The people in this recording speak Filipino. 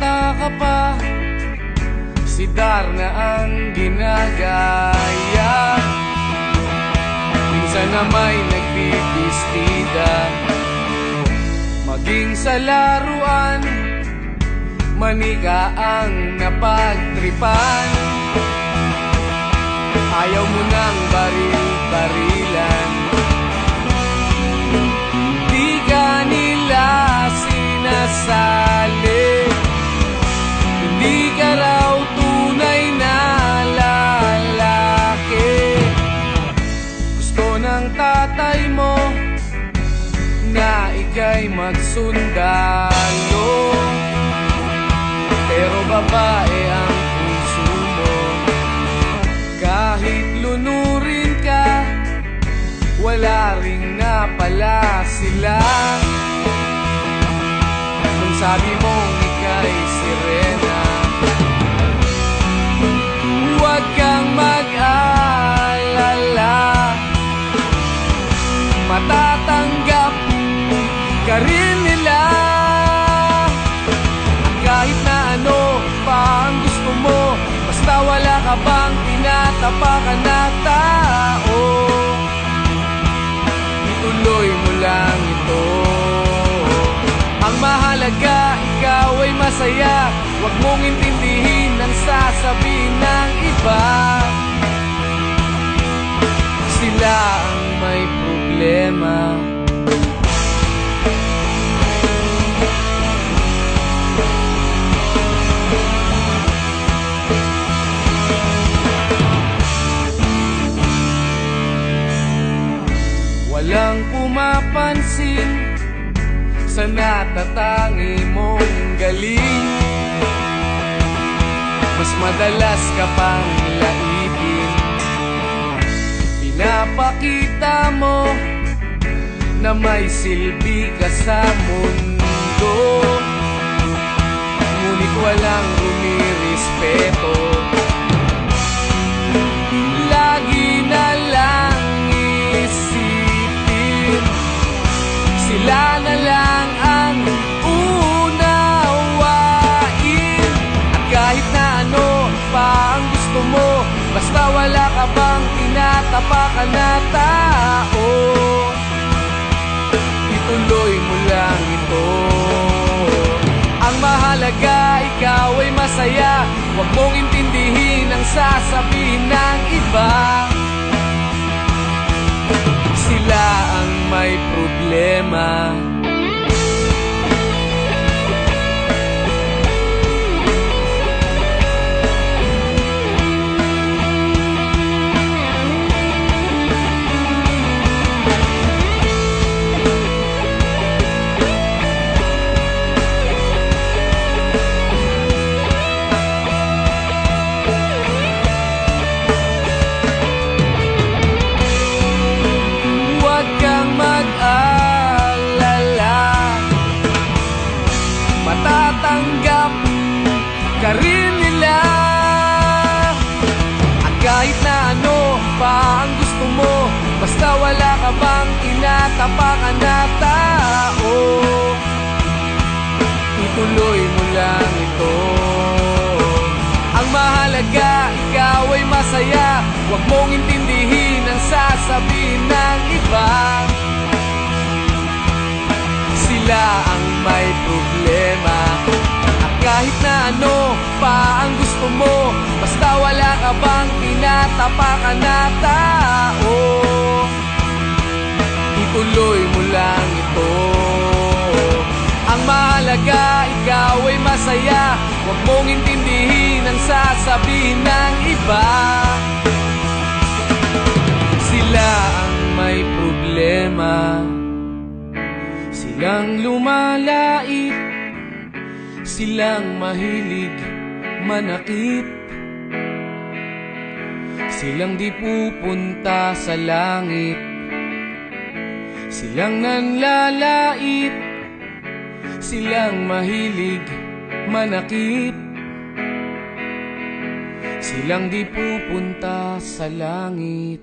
wala ka pa, si Darna ang ginagaya. Minsan na may nagbibistida, maging sa laruan, manika ang napagtripan. Ayaw mo nang baril-barilan, di ka nila sinasali. Hindi ka raw tunay na lalaki. Gusto ng tatay mo na ika'y magsundalo, pero babae ang puso mo. Kahit lunurin ka, wala ring napala sila. Nung sabi mong ika'y sirena, huwag kang mag-alala, matatanggap ka rin nila. At kahit na ano pa ang gusto mo, basta wala ka bang tinatapakan na tao, ituloy mo lang ito. Ang mahalaga, ikaw ay masaya. Huwag mong intindihin ang sasabihin ng iba. Sila ang may problema. Walang pumapansin sa natatangi mong galing. Mas madalas ka pang laipin, pinapakita mo na may silbi ka sa mundo. Ngunit walang rumirespeto, lagi na lang isipin sila na lang ang unawain. At kahit na ano pa ang gusto mo, basta wala ka bang tinatapakan na tao, ituloy mo lang ito. Ang mahalaga, ikaw ay masaya. Huwag mong intindihin ang sasabihin ng iba. Sila ang may problema. Matatanggap ka rin nila. At kahit na ano pa ang gusto mo, basta wala ka bang tinatapakan na tao, ituloy mo lang ito. Ang mahalaga, ikaw ay masaya. Huwag mong intindihin ang sasabihin ng iba. Sila ang may problema. At kahit na ano pa ang gusto mo, basta wala ka bang tinatapakan na tao, ituloy mo lang ito. Ang mahalaga, ikaw ay masaya. Huwag mong intindihin ang sasabihin ng iba. Sila ang may problema. Silang lumalait, silang mahilig manakit, silang di pupunta sa langit, silang nanlalait, silang mahilig manakit, silang di pupunta sa langit.